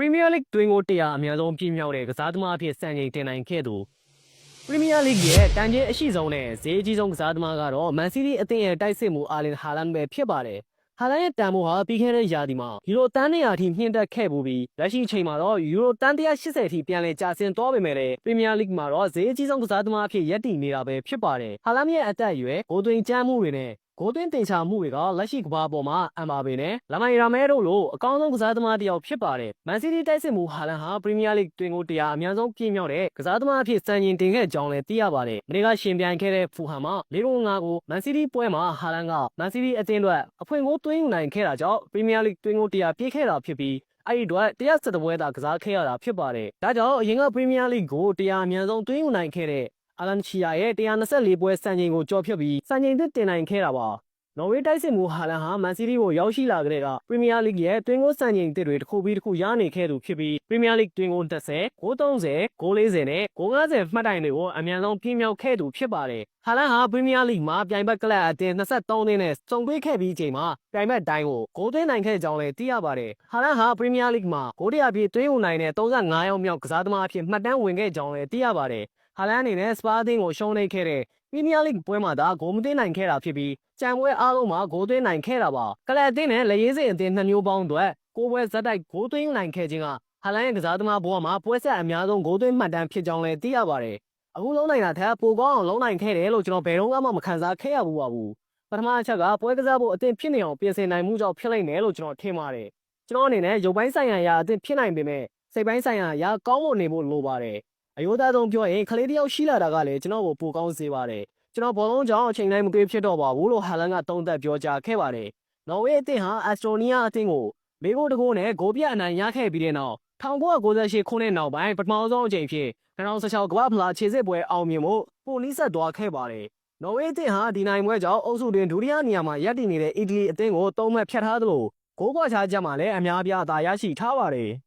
Premier League တွင်ကိုတရားအများဆုံးပြည့်မြောက်တဲ့ကစားသမားအဖြစ်စံချိန်တင်နိုင်ခဲ့သူ Premier League ရဲ့တန်ကြေးအရှိဆုံးနဲ့ဈေးအကြီးဆုံးကစားသမားကတော့ Man City အသင်းရဲ့တိုက်စစ်မှုErling Haaland ပဲဖြစ်ပါတယ်။ Haaland ရဲ့တန်ဖိုးဟာပြီးခဲ့တဲ့ရာသီမှာယူရိုတန်း200အထိမြင့်တက်ခဲ့ပူပြီးလက်ရှိအချိန်မှာတော့ယူရိုတန်း180အထိပြန်လည်ကျဆင်းသွားပေမဲ့လည်း Premier League မှာတော့ဈေးအကြီးဆုံးကစားသမားအဖြစ်ရပ်တည်နေတာပဲဖြစ်ပါတယ်။ Haaland ရဲ့အသက်အရွယ်ဂိုးသွင်းကြမ်းမှုတွေနဲ့ဂိုးသွင်းတင်ချမှုတွေကလက်ရှိကမ္ဘာပေါ်မှာအမ်ဘာပေနဲ့လမိုင်ရာမဲတို့လိုအကောင်းဆုံးကစားသမားတစ်ယောက်ဖြစ်ပါတယ်။ Man City တိုက်စစ်မှု Haaland ဟာ Premier League တွင်ကိုတရားအများဆုံးပြည့်မြောက်တဲ့ကစားသမားအဖြစ်စံချိန်တင်ခဲ့ကြောင်းလည်းသိရပါတယ်။မနေ့ကရှင်ပြိုင်ခဲ့တဲ့ Fulham မှာ4-5ကို Man City ပွဲမှာ Haaland က Man City အသင်းအတွက်အဖွင့်ဂိုးသွင်းယူနိုင်ခဲ့တာကြောင့် Premier League တွင်ကိုတရားပြည့်ခဲ့တာဖြစ်ပြီးအဲ့ဒီအတွက်117ပွဲသာကစားခဲ့ရတာဖြစ်ပါတယ်။ဒါကြောင့်အရင်က Premier League ကိုတရားအများဆုံးသွင်းယူနိုင်ခဲ့တဲ့Alan Shearer ရဲ့124ပွဲစံချိန်ကိုကျော်ဖြတ်ပြီးစံချိန်သစ်တင်နိုင်ခဲ့တာပါ။နော်ဝေးတိုက်စစ်မှုဟာလန်ဟာ Man City ကိုရောက်ရှိလာကြတဲ့က Premier League ရဲ့တွင်ကိုစံချိန်သစ်တွေတစ်ခုပြီးတစ်ခုရနေခဲ့သူဖြစ်ပြီး Premier League တွင်ကို20ဂိုး30ဂိုး40နဲ့ဂိုး50မှတ်တိုင်တွေကိုအများဆုံးပြည့်မြောက်ခဲ့သူဖြစ်ပါတယ်။ဟာလန်ဟာ Premier League မှာပြိုင်ဘက်ကလပ်အသင်း23သင်းနဲ့စုံတွဲခဲ့ပြီးချိန်မှာပြိုင်ဘက်တိုင်းကိုဂိုးသွင်းနိုင်ခဲ့ကြောင်းလည်းသိရပါတယ်။ဟာလန်ဟာ Premier League မှာဂိုး100ပြည့်သွင်းယူနိုင်တဲ့35ရောက်မြောက်ကစားသမားအဖြစ်မှတ်တမ်းဝင်ခဲ့ကြောင်းလည်းသိရပါတယ်။ဟာလန်အနေနဲ့စပါးအသင်းကိုရှုံးနိမ့်ခဲ့တဲ့ Premier League ပွဲမှာသာဂိုးမသွင်းနိုင်ခဲ့တာဖြစ်ပြီးကြံပွဲအားလုံးမှာဂိုးသွင်းနိုင်ခဲ့တာပါ။ကလပ်အသင်းနဲ့လက်ရေးစင်အသင်း2မျိုးပေါင်းအတွက်ကိုပွဲဇက်တိုက်ဂိုးသွင်းနိုင်ခဲ့ခြင်းကဟာလန်ရဲ့ကစားသမားဘဝမှာပွဲဆက်အများဆုံးဂိုးသွင်းမှတ်တမ်းဖြစ်ကြောင်းလည်းသိရပါတယ်။အခုလုံးနိုင်တာထက်ပိုကောင်းအောင်လုံးနိုင်ခဲ့တယ်လို့ကျွန်တော်ဘယ်တော့မှမခံစားခဲ့ရဘူးပါဘူး။ပထမအချက်ကပွဲကစားဖို့အသင့်ဖြစ်နေအောင်ပြင်ဆင်နိုင်မှုကြောင့်ဖြစ်နိုင်တယ်လို့ကျွန်တော်ထင်ပါတယ်။ကျွန်တော်အနေနဲ့ရုပ်ပိုင်းဆိုင်ရာအရာအသင့်ဖြစ်နိုင်ပေမဲ့စိတ်ပိုင်းဆိုင်ရာအရာကောင်းဖို့နေဖို့လိုပါတယ်။အယိုးသားဆုံးပြောရင်ကလေးတယောက်ရှိလာတာကလည်းကျွန်တော်ကိုပိုကောင်းစေပါတယ်။ကျွန်တော်ဘောလုံးကြောင့်အချိန်တိုင်းမတွေးဖြစ်တော့ပါဘူးလို့ဟာလန်ကသုံးသပ်ပြောကြားခဲ့ပါတယ်။နော်ဝေးအသင်းဟာအက်စတိုနီးယားအသင်းကို၄ဂိုးတကိုးနဲ့ဂိုးပြတ်အနိုင်ရခဲ့ပြီးတဲ့နောက်1998ခုနှစ်နောက်ပိုင်းပထမဆုံးအကြိမ်ဖြစ်2016ကမ္ဘာ့ဖလားခြေစစ်ပွဲအောင်မြင်မှုပိုနီးစပ်သွားခဲ့ပါတယ်။နော်ဝေးအသင်းဟာဒီနိုင်ပွဲကြောင့်အုပ်စုတွင်ဒုတိယနေရာမှာရပ်တည်နေတဲ့အီတလီအသင်းကို3မှတ်ဖြတ်ထားသလိုဂိုးကွာခြားချက်မှာလည်းအများအပြားသာရရှိထားပါတယ်။